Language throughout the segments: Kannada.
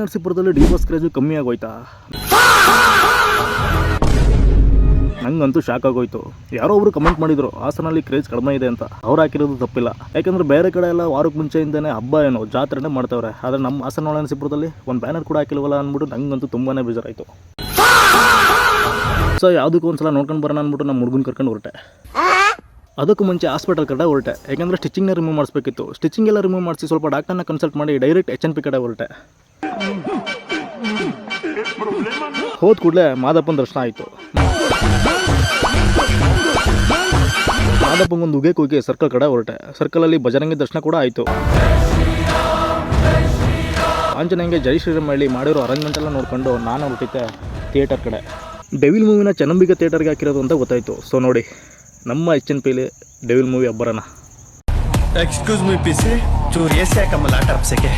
ನರಸೀಪುರದಲ್ಲಿ ಡಿ ಬಾಸ್ ಕ್ರೇಜು ಕಮ್ಮಿ ಆಗೋಯ್ತಾ? ನಂಗಂತೂ ಶಾಕ್ ಆಗೋಯ್ತು. ಯಾರೋ ಒಬ್ರು ಕಮೆಂಟ್ ಮಾಡಿದ್ರು ಹಾಸನಲ್ಲಿ ಕ್ರೇಜ್ ಕಡಿಮೆ ಇದೆ ಅಂತ. ಅವ್ರು ಹಾಕಿರೋದು ತಪ್ಪಿಲ್ಲ, ಯಾಕಂದ್ರೆ ಬೇರೆ ಕಡೆ ಎಲ್ಲ ವಾರಕ್ಕೆ ಮುಂಚೆಯಿಂದನೇ ಹಬ್ಬ ಏನೋ ಜಾತ್ರೆನೇ ಮಾಡ್ತಾವ್ರೆ. ಆದರೆ ನಮ್ಮ ಹಾಸನ ನರಸೀಪುರದಲ್ಲಿ ಒಂದು ಬ್ಯಾನರ್ ಕೂಡ ಹಾಕಿಲ್ವಲ್ಲ ಅಂದ್ಬಿಟ್ಟು ನಂಗಂತೂ ತುಂಬಾ ಬೇಜಾರಾಯಿತು. ಸೊ ಯಾವುದಕ್ಕೂ ಒಂದ್ಸಲ ನೋಡ್ಕೊಂಡು ಬರೋಣ ಅಂದ್ಬಿಟ್ಟು ನಮ್ಮ ಹುಡುಗನ ಕರ್ಕೊಂಡು ಹೊರಟೆ. ಅದಕ್ಕೂ ಮುಂಚೆ ಹಾಸ್ಪಿಟಲ್ ಕಡೆ ಹೊರಟೆ, ಯಾಕಂದರೆ ಸ್ಟಿಚಿಂಗ್ನ ರಿಮೂವ್ ಮಾಡಿಸ್ಬೇಕಿತ್ತು. ಸ್ಟಿಚಿಂಗ್ ಎಲ್ಲ ರಿಮೂವ್ ಮಾಡಿಸಿ ಸ್ವಲ್ಪ ಡಾಕ್ಟರ್ನ ಕನ್ಸಲ್ಟ್ ಮಾಡಿ ಡೈರೆಕ್ಟ್ HNP ಕಡೆ ಹೊರಟೆ. ಹೋದ ಕೂಡಲೇ ಮಾದಪ್ಪನ ದರ್ಶನ ಆಯಿತು. ಮಾದಪ್ಪಂಗೊಂದು ಉಗೆ ಕೂಗಿ ಸರ್ಕಲ್ ಕಡೆ ಹೊರಟೆ. ಸರ್ಕಲಲ್ಲಿ ಬಜರಂಗಿ ದರ್ಶನ ಕೂಡ ಆಯಿತು. ಆಂಜನೇಯಂಗೆ ಜೈ ಶ್ರೀರಾಮ್ ಹೇಳಿ ಮಾಡಿರೋ ಅರೇಂಜ್ಮೆಂಟ್ ಎಲ್ಲ ನೋಡ್ಕೊಂಡು ನಾನು ಹೊರಟಿದ್ದೆ ಥಿಯೇಟರ್ ಕಡೆ. ಡೆವಿಲ್ ಮೂವಿನ ಚನ್ನಂಬಿಕೆ ಥಿಯೇಟರ್ಗೆ ಹಾಕಿರೋದು ಅಂತ ಗೊತ್ತಾಯಿತು. ಸೊ ನೋಡಿ, ನಮ್ಮ HNPಲಿ ಡೆವಿಲ್ ಮೂವಿ ಹಬ್ಬರನ. ಎಕ್ಸ್ಕ್ಯೂಸ್ ಮೀ ಪಿಸಿ, ಚೂರು ಎಸ್ ಯಾಕಮ್ಮ ಲಾಟ ಅಪ್ಸಕ್ಕೆ.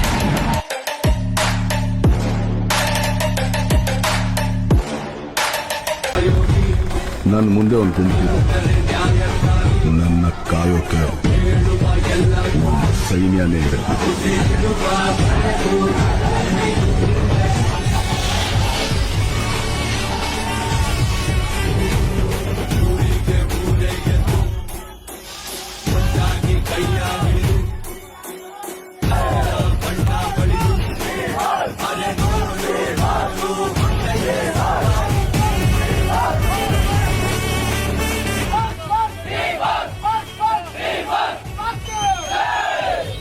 ನನ್ನ ಮುಂದೆ ಒಂದು ಗುಂಪಿದೆ, ನನ್ನ ಕಾಯೋಕೆ ಒಂದು ಸೈನ್ಯನೇ ಇದೆ.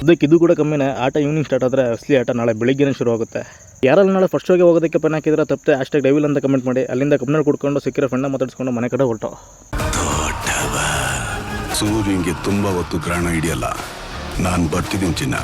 ಅದಕ್ಕೆ ಇದು ಕೂಡ ಕಮ್ಮಿನೇ. ಆಟ ಈವ್ನಿಂಗ್ ಸ್ಟಾರ್ಟ್ ಆದರೆ ಅಸಲಿ ಆಟ ನಾಳೆ ಬೆಳಿಗ್ಗೆನೇ ಶುರು ಆಗುತ್ತೆ. ಯಾರಲ್ಲಿ ನಾಳೆ ಫಸ್ಟ್ ಶೋಗೆ ಹೋಗೋದಕ್ಕೆ ಪೆನ್ ಹಾಕಿದ್ರೆ ತಪ್ಪದೆ #ಡೆವಿಲ್ ಅಂತ ಕಮೆಂಟ್ ಮಾಡಿ. ಅಲ್ಲಿಂದ ಕಬ್ನಲ್ಲಿ ಕುಡ್ಕೊಂಡು ಸಿಕ್ಕಿರೋ ಫ್ರೆಂಡ್ನ ಮಾತಾಡಿಸ್ಕೊಂಡು ಮನೆ ಕಡೆ ಹೊರಟು. ಸೂರ್ಯಂಗೆ ತುಂಬ ಹೊತ್ತು ಗ್ರಹಣ ಹಿಡಿಯಲ್ಲ. ನಾನು ಬರ್ತಿದ್ದೀನಿ ಚಿನ್ನ.